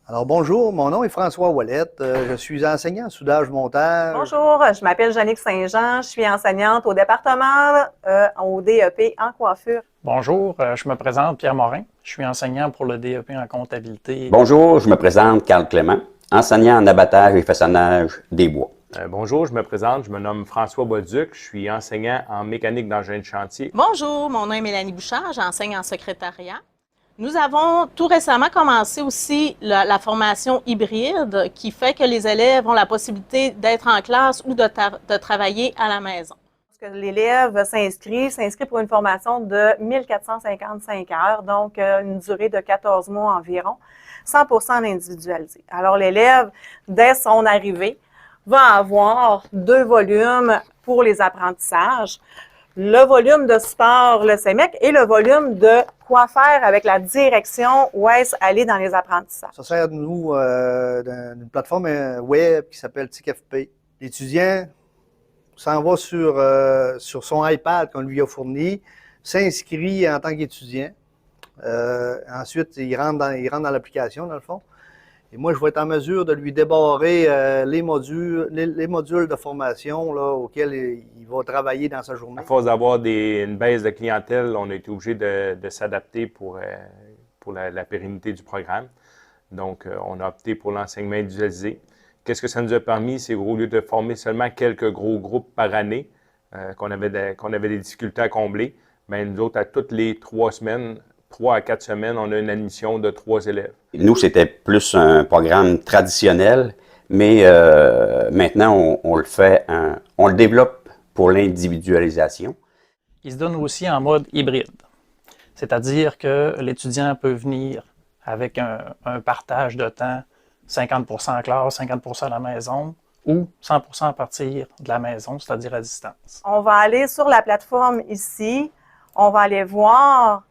Alors bonjour, mon nom est François Ouellette, je suis enseignant en soudage-montage. Bonjour, je m'appelle Jannick Saint-Jean, je suis enseignante au département au DEP en coiffure. Bonjour, je me présente Pierre Morin, je suis enseignant pour le DEP en comptabilité. Bonjour, je me présente Carl Clément, enseignant en abattage et façonnage des bois. Bonjour, je me présente, je me nomme François Bolduc, je suis enseignant en mécanique d'engin de chantier. Bonjour, mon nom est Mélanie Bouchard, j'enseigne en secrétariat. Nous avons tout récemment commencé aussi la formation hybride qui fait que les élèves ont la possibilité d'être en classe ou de travailler à la maison. L'élève s'inscrit pour une formation de 1455 heures, donc une durée de 14 mois environ, 100% individualisé. Alors l'élève, dès son arrivée, va avoir 2 volumes pour les apprentissages. Le volume de sport, le CEMEC, et le volume de quoi faire avec la direction où est-ce aller dans les apprentissages. Ça sert, nous, d'une plateforme web qui s'appelle TICFP. L'étudiant s'en va sur son iPad qu'on lui a fourni, s'inscrit en tant qu'étudiant. Ensuite, il rentre dans l'application, dans le fond. Et moi, je vais être en mesure de lui débarrer les modules de formation là, auxquels il va travailler dans sa journée. À force d'avoir une baisse de clientèle, on a été obligé de s'adapter pour la pérennité du programme. Donc, on a opté pour l'enseignement individualisé. Qu'est-ce que ça nous a permis? C'est qu'au lieu de former seulement quelques gros groupes par année, qu'on avait des difficultés à combler, bien, nous autres, à toutes les 3 semaines, 3 à 4 semaines, on a une admission de 3 élèves. Nous, c'était plus un programme traditionnel, mais maintenant, on le développe pour l'individualisation. Il se donne aussi en mode hybride, c'est-à-dire que l'étudiant peut venir avec un partage de temps, 50% en classe, 50% à la maison, ou 100% à partir de la maison, c'est-à-dire à distance. On va aller sur la plateforme ici, on va aller voir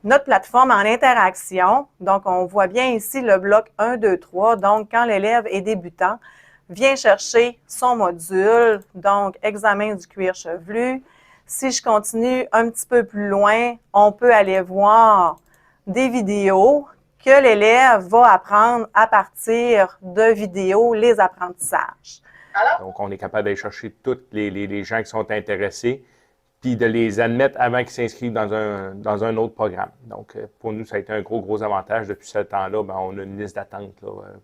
notre plateforme en interaction. Donc, on voit bien ici le bloc 1, 2, 3. Donc, quand l'élève est débutant, vient chercher son module, donc examen du cuir chevelu. Si je continue un petit peu plus loin, on peut aller voir des vidéos que l'élève va apprendre à partir de vidéos, les apprentissages. Donc, on est capable d'aller chercher tous les gens qui sont intéressés, puis de les admettre avant qu'ils s'inscrivent dans un autre programme. Donc, pour nous, ça a été un gros avantage. Depuis ce temps-là, bien, on a une liste d'attente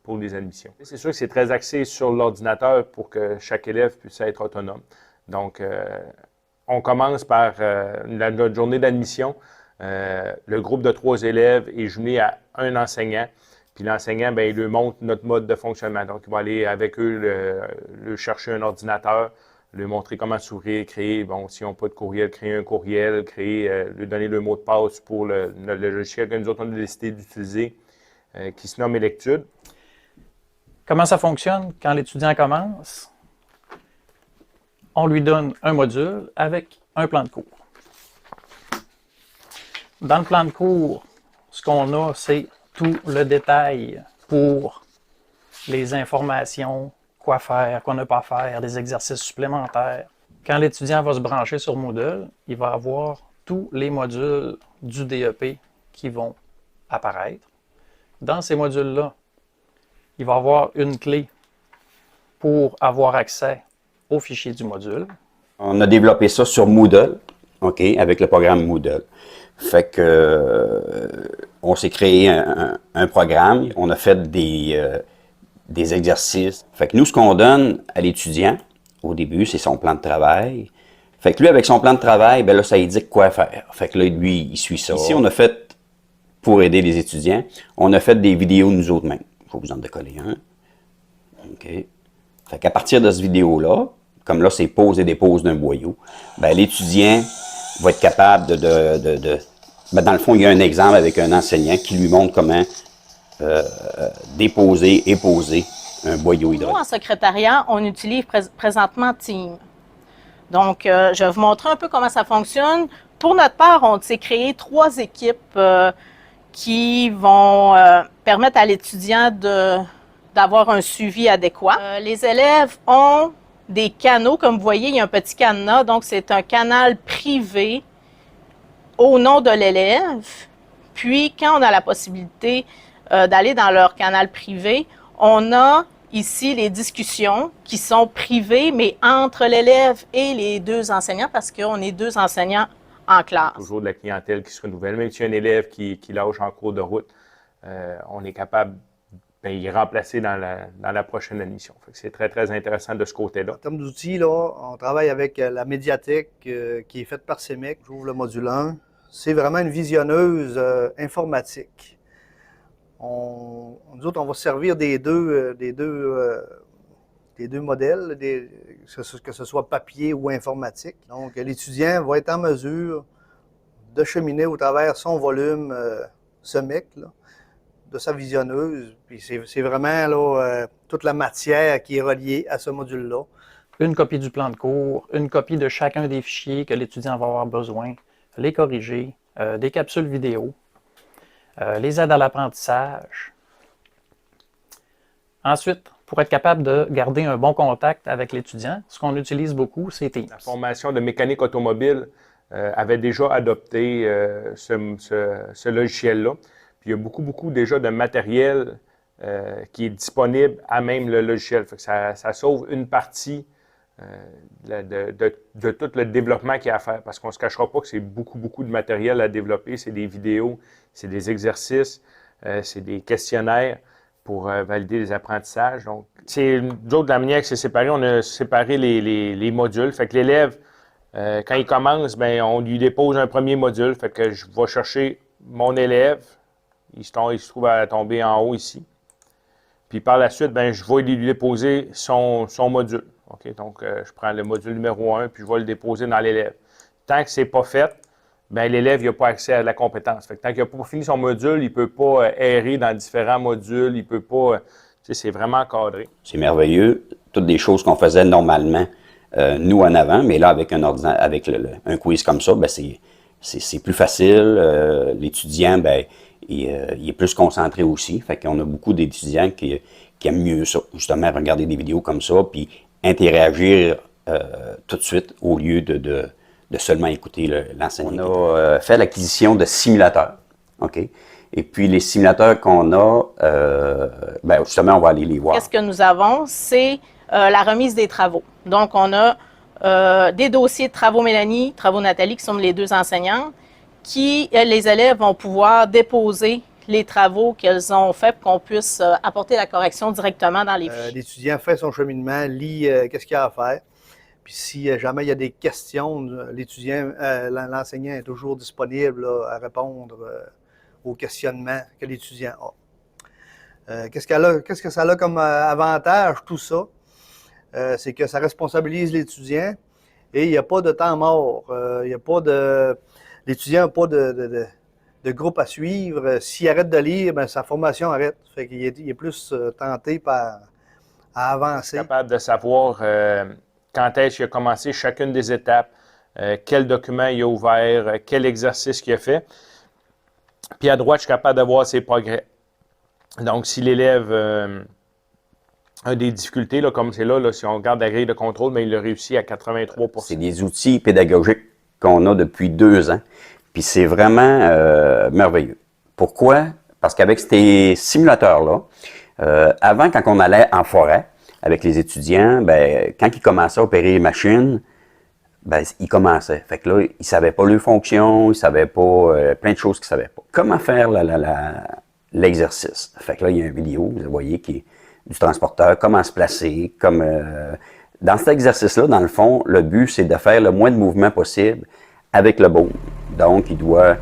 pour les admissions. C'est sûr que c'est très axé sur l'ordinateur pour que chaque élève puisse être autonome. Donc, on commence par notre journée d'admission. Le groupe de 3 élèves est jumelé à un enseignant. Puis l'enseignant, bien, il leur montre notre mode de fonctionnement. Donc, il va aller avec eux, le chercher un ordinateur, lui montrer comment s'ouvrir, créer, bon, s'ils n'ont pas de courriel, créer un courriel, lui donner le mot de passe pour le logiciel que nous autres, on a décidé d'utiliser, qui se nomme Electude. Comment ça fonctionne quand l'étudiant commence? On lui donne un module avec un plan de cours. Dans le plan de cours, ce qu'on a, c'est tout le détail pour les informations, quoi faire, quoi ne pas faire, des exercices supplémentaires. Quand l'étudiant va se brancher sur Moodle, il va avoir tous les modules du DEP qui vont apparaître. Dans ces modules-là, il va avoir une clé pour avoir accès aux fichiers du module. On a développé ça sur Moodle, OK, avec le programme Moodle. Fait que on s'est créé un programme, on a fait des exercices. Fait que nous, ce qu'on donne à l'étudiant, au début, c'est son plan de travail. Fait que lui, avec son plan de travail, ben là, ça indique quoi faire. Fait que là, lui, il suit ça. Ici, on a fait, pour aider les étudiants, on a fait des vidéos nous autres mêmes. Il faut vous en décoller un. OK. Fait qu'à partir de cette vidéo-là, comme là, c'est pose et dépose d'un boyau, ben l'étudiant va être capable ben dans le fond, il y a un exemple avec un enseignant qui lui montre comment déposer et poser un boyau hydraulique. Nous, en secrétariat, on utilise présentement Team. Donc, je vais vous montrer un peu comment ça fonctionne. Pour notre part, on s'est créé 3 équipes qui vont permettre à l'étudiant d'avoir un suivi adéquat. Les élèves ont des canaux, comme vous voyez, il y a un petit cadenas, donc c'est un canal privé au nom de l'élève. Puis, quand on a la possibilité d'aller dans leur canal privé, on a ici les discussions qui sont privées, mais entre l'élève et les deux enseignants, parce qu'on est deux enseignants en classe. Toujours de la clientèle qui se renouvelle. Même s'il y a un élève qui lâche en cours de route, on est capable de y remplacer dans la prochaine admission. C'est très, très intéressant de ce côté-là. En termes d'outils, là, on travaille avec la médiathèque qui est faite par CEMEC. J'ouvre le module 1. C'est vraiment une visionneuse informatique. Nous autres, on va servir des deux modèles, que ce soit papier ou informatique. Donc, l'étudiant va être en mesure de cheminer au travers son volume CEMEC, là, de sa visionneuse. Puis c'est vraiment là, toute la matière qui est reliée à ce module-là. Une copie du plan de cours, une copie de chacun des fichiers que l'étudiant va avoir besoin, les corriger, des capsules vidéo, les aides à l'apprentissage. Ensuite, pour être capable de garder un bon contact avec l'étudiant, ce qu'on utilise beaucoup, c'est Teams. La formation de mécanique automobile avait déjà adopté ce logiciel-là. Puis il y a beaucoup déjà de matériel qui est disponible à même le logiciel. Fait que ça sauve une partie de tout le développement qu'il y a à faire. Parce qu'on ne se cachera pas que c'est beaucoup de matériel à développer. C'est des vidéos, c'est des exercices, c'est des questionnaires pour valider les apprentissages. Donc, nous autres, de la manière que c'est séparé, on a séparé les modules. Fait que l'élève, quand il commence, bien, on lui dépose un premier module. Fait que je vais chercher mon élève. Il se trouve à tomber en haut ici. Puis par la suite, bien, je vais lui déposer son module. Okay? Donc, je prends le module numéro 1, puis je vais le déposer dans l'élève. Tant que ce n'est pas fait, bien, l'élève n'a pas accès à la compétence. Fait que tant qu'il n'a pas fini son module, il ne peut pas errer dans différents modules, il ne peut pas... c'est vraiment encadré. C'est merveilleux. Toutes des choses qu'on faisait normalement, nous en avant, mais là, avec un quiz comme ça, bien, c'est plus facile. L'étudiant, bien, il est plus concentré aussi. Fait qu'on a beaucoup d'étudiants qui aiment mieux ça, justement, regarder des vidéos comme ça, puis interagir tout de suite au lieu de seulement écouter l'enseignant. On a fait l'acquisition de simulateurs, OK? Et puis, les simulateurs qu'on a, ben, justement, on va aller les voir. Qu'est-ce que nous avons? C'est la remise des travaux. Donc, on a des dossiers de travaux Mélanie, travaux Nathalie, qui sont les deux enseignantes, les élèves vont pouvoir déposer les travaux qu'elles ont faits pour qu'on puisse apporter la correction directement dans les fichiers. L'étudiant fait son cheminement, lit qu'est-ce qu'il y a à faire. Puis si jamais il y a des questions, l'enseignant est toujours disponible là, à répondre aux questionnements que l'étudiant a. Qu'est-ce que ça a comme avantage, tout ça? C'est que ça responsabilise l'étudiant et il n'y a pas de temps mort. Il n'y a pas de... L'étudiant n'a pas de groupe à suivre. S'il arrête de lire, bien, sa formation arrête. Fait qu'il est plus tenté à avancer. Capable de savoir quand est-ce qu'il a commencé chacune des étapes, quel document il a ouvert, quel exercice qu'il a fait. Puis à droite, je suis capable de voir ses progrès. Donc, si l'élève a des difficultés, là, comme c'est là, si on regarde la grille de contrôle, bien, il a réussi à 83 %. C'est des outils pédagogiques qu'on a depuis 2 ans. Puis c'est vraiment merveilleux. Pourquoi? Parce qu'avec ces simulateurs-là, avant, quand on allait en forêt avec les étudiants, ben, quand ils commençaient à opérer les machines, ben, ils commençaient. Fait que là, ils ne savaient pas leur fonction, ils ne savaient pas plein de choses qu'ils ne savaient pas. Comment faire l'exercice? Fait que là, il y a une vidéo, vous voyez, qui est du transporteur, comment se placer, dans cet exercice-là, dans le fond, le but, c'est de faire le moins de mouvements possible avec le boom. Donc, il doit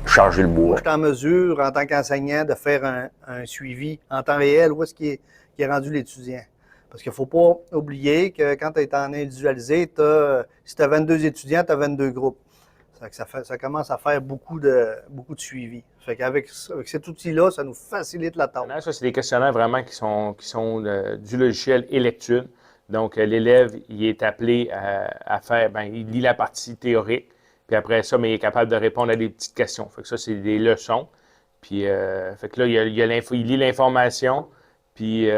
charger le bois. Moi, je suis en mesure, en tant qu'enseignant, de faire un suivi en temps réel où est-ce qui est rendu l'étudiant. Parce qu'il ne faut pas oublier que quand tu es en individualisé, si tu as 22 étudiants, tu as 22 groupes. Ça commence à faire beaucoup de suivi. Fait qu'avec cet outil-là, ça nous facilite la tâche. Ça, c'est des questionnaires vraiment qui sont du logiciel Electude. Donc, l'élève, il est appelé à faire, bien, il lit la partie théorique, puis après ça, mais il est capable de répondre à des petites questions. Fait que ça, c'est des leçons. Puis, fait que là, il lit l'information, puis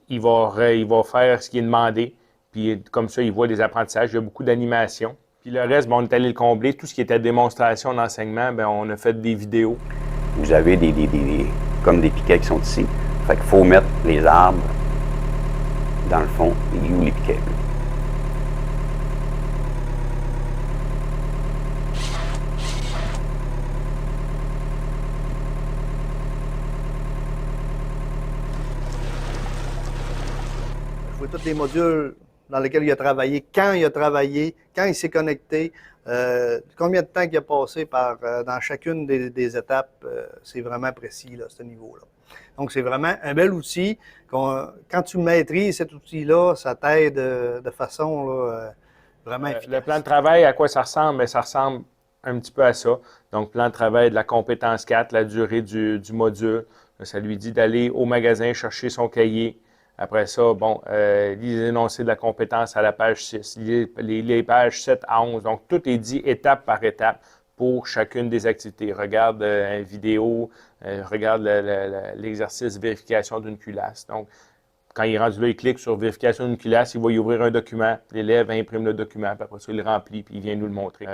il va faire ce qui est demandé. Puis, comme ça, il voit des apprentissages. Il y a beaucoup d'animation. Puis le reste, on est allé le combler. Tout ce qui était démonstration d'enseignement, bien, on a fait des vidéos. vous avez comme des piquets qui sont ici. Fait qu'il faut mettre les arbres dans le fond et où les piquets. Je vois tous les modules dans lesquels il a travaillé, quand il s'est connecté, combien de temps il a passé dans chacune des étapes. C'est vraiment précis là, à ce niveau-là. Donc, c'est vraiment un bel outil. Quand tu maîtrises cet outil-là, ça t'aide de façon là, vraiment efficace. Le plan de travail, à quoi ça ressemble? Bien, ça ressemble un petit peu à ça. Donc, plan de travail de la compétence 4, la durée du module. Ça lui dit d'aller au magasin chercher son cahier. Après ça, bon, les énoncés de la compétence à la page 6, les pages 7 à 11. Donc, tout est dit étape par étape pour chacune des activités. Regarde une vidéo, regarde l'exercice vérification d'une culasse. Donc, quand il est rendu là, il clique sur vérification d'une culasse, il va y ouvrir un document. L'élève imprime le document, puis après ça, il le remplit, puis il vient nous le montrer.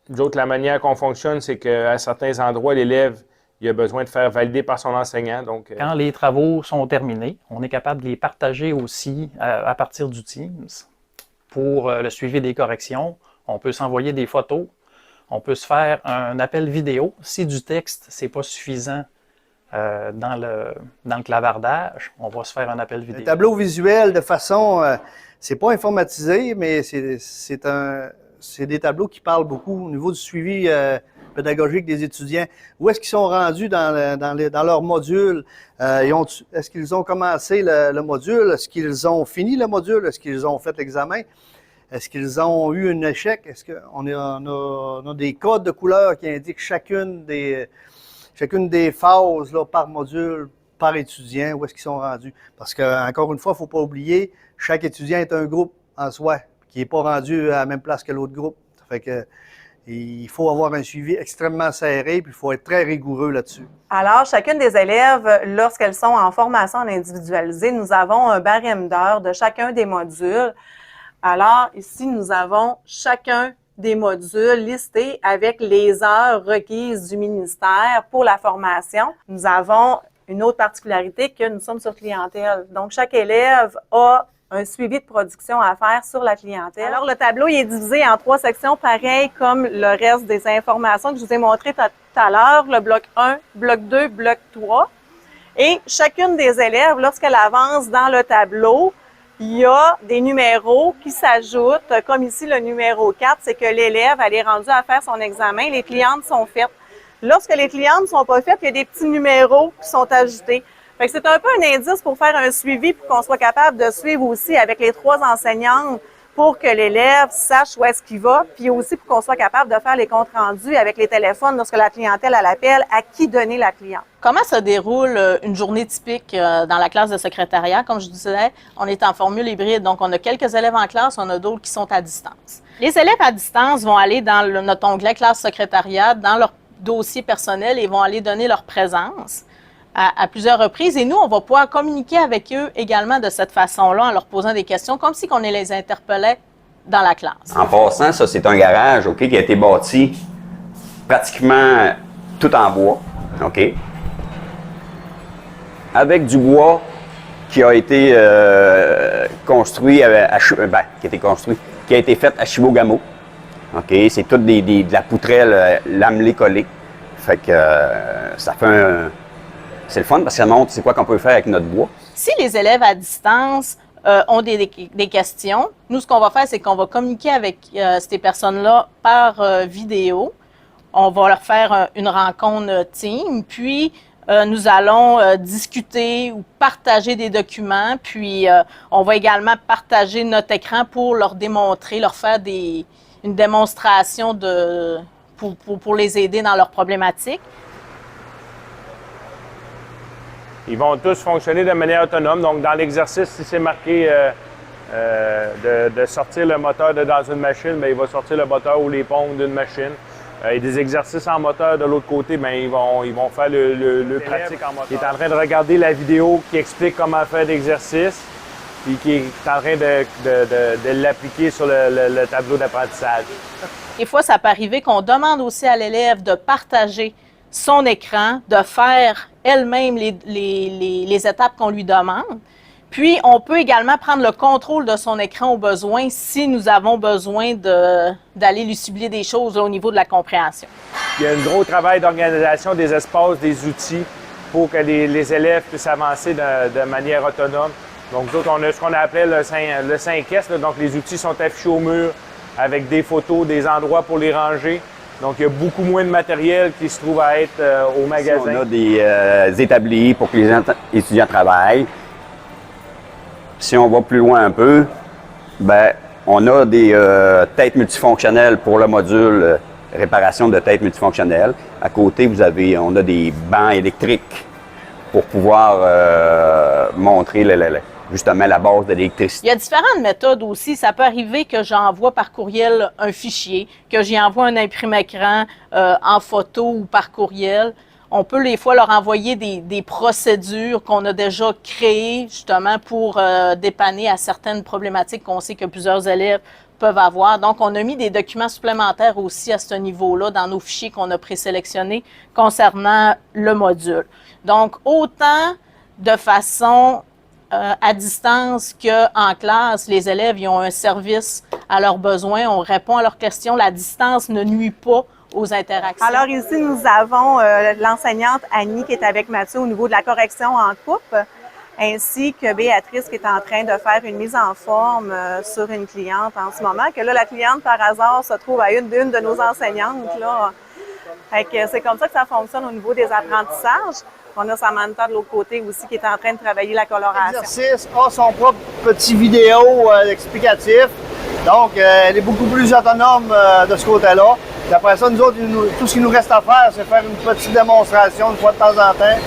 D'autre, la manière qu'on fonctionne, c'est qu'à certains endroits, l'élève il a besoin de faire valider par son enseignant. Donc, Quand les travaux sont terminés, on est capable de les partager aussi à partir du Teams. Pour le suivi des corrections, on peut s'envoyer des photos, on peut se faire un appel vidéo. Si du texte, c'est pas suffisant dans le clavardage, on va se faire un appel vidéo. Un tableau visuel de façon, c'est pas informatisé, mais c'est des tableaux qui parlent beaucoup au niveau du suivi pédagogique des étudiants. Où est-ce qu'ils sont rendus dans leur module? Est-ce qu'ils ont commencé le module? Est-ce qu'ils ont fini le module? Est-ce qu'ils ont fait l'examen? Est-ce qu'ils ont eu un échec? Est-ce qu'on a des codes de couleurs qui indiquent chacune des phases là, par module, par étudiant, où est-ce qu'ils sont rendus? Parce que, encore une fois, il ne faut pas oublier, chaque étudiant est un groupe en soi, qui n'est pas rendu à la même place que l'autre groupe. Ça fait que il faut avoir un suivi extrêmement serré, puis il faut être très rigoureux là-dessus. Alors, chacune des élèves, lorsqu'elles sont en formation individualisée, nous avons un barème d'heures de chacun des modules. Alors, ici, nous avons chacun des modules listés avec les heures requises du ministère pour la formation. Nous avons une autre particularité que nous sommes sur clientèle. Donc, chaque élève a un suivi de production à faire sur la clientèle. Alors, le tableau il est divisé en 3 sections, pareil comme le reste des informations que je vous ai montrées tout à l'heure, le bloc 1, bloc 2, bloc 3. Et chacune des élèves, lorsqu'elle avance dans le tableau, il y a des numéros qui s'ajoutent, comme ici le numéro 4, c'est que l'élève, elle est rendue à faire son examen, les clientes sont faites. Lorsque les clientes ne sont pas faites, il y a des petits numéros qui sont ajoutés. Fait que c'est un peu un indice pour faire un suivi, pour qu'on soit capable de suivre aussi avec les 3 enseignantes pour que l'élève sache où est-ce qu'il va, puis aussi pour qu'on soit capable de faire les comptes rendus avec les téléphones lorsque la clientèle elle appelle, à qui donner la cliente. Comment se déroule une journée typique dans la classe de secrétariat? Comme je disais, on est en formule hybride, donc on a quelques élèves en classe, on a d'autres qui sont à distance. Les élèves à distance vont aller dans notre onglet classe secrétariat, dans leur dossier personnel et vont aller donner leur présence à plusieurs reprises. Et nous, on va pouvoir communiquer avec eux également de cette façon-là, en leur posant des questions, comme si on les interpellait dans la classe. En passant, ça, c'est un garage, OK, qui a été bâti pratiquement tout en bois, OK, avec du bois qui a été construit, qui a été fait à Chibougamau. OK, c'est tout de la poutrelle lamelée collée. Fait que ça fait c'est le fun parce que ça montre c'est quoi qu'on peut faire avec notre bois. Si les élèves à distance ont des questions, nous, ce qu'on va faire, c'est qu'on va communiquer avec ces personnes-là par vidéo. On va leur faire une rencontre team, puis nous allons discuter ou partager des documents, puis on va également partager notre écran pour leur démontrer, leur faire une démonstration pour les aider dans leurs problématiques. Ils vont tous fonctionner de manière autonome. Donc, dans l'exercice, si c'est marqué de sortir le moteur dans une machine, bien, il va sortir le moteur ou les pompes d'une machine. Et des exercices en moteur de l'autre côté, bien, ils vont faire le pratique en moteur. Il est en train de regarder la vidéo qui explique comment faire l'exercice, puis qui est en train de l'appliquer sur le tableau d'apprentissage. Des fois, ça peut arriver qu'on demande aussi à l'élève de partager son écran, de faire elle-même les étapes qu'on lui demande. Puis, on peut également prendre le contrôle de son écran au besoin si nous avons besoin d'aller lui cibler des choses là, au niveau de la compréhension. Il y a un gros travail d'organisation des espaces, des outils pour que les élèves puissent avancer de manière autonome. Donc, nous autres, on a ce qu'on appelait le 5S, là, donc les outils sont affichés au mur avec des photos, des endroits pour les ranger. Donc, il y a beaucoup moins de matériel qui se trouve à être au magasin. On a des établis pour que les étudiants travaillent. Si on va plus loin un peu, ben, on a des têtes multifonctionnelles pour le module réparation de têtes multifonctionnelles. À côté, on a des bancs électriques pour pouvoir montrer justement la base de l'électricité. Il y a différentes méthodes aussi. Ça peut arriver que j'envoie par courriel un fichier, que j'y envoie un imprimé-écran en photo ou par courriel. On peut des fois leur envoyer des procédures qu'on a déjà créées justement pour dépanner à certaines problématiques qu'on sait que plusieurs élèves peuvent avoir. Donc, on a mis des documents supplémentaires aussi à ce niveau-là dans nos fichiers qu'on a présélectionnés concernant le module. Donc, autant de façon à distance qu'en classe, les élèves ils ont un service à leurs besoins, on répond à leurs questions. La distance ne nuit pas aux interactions. Alors ici, nous avons l'enseignante Annie qui est avec Mathieu au niveau de la correction en coupe, ainsi que Béatrice qui est en train de faire une mise en forme sur une cliente en ce moment, que là, la cliente, par hasard, se trouve à une de nos enseignantes, là. Fait que c'est comme ça que ça fonctionne au niveau des apprentissages. On a Samantha de l'autre côté aussi qui est en train de travailler la coloration. L'exercice a son propre petit vidéo explicatif. Donc, elle est beaucoup plus autonome de ce côté-là. Puis après ça, nous autres, tout ce qu'il nous reste à faire, c'est faire une petite démonstration une fois de temps en temps.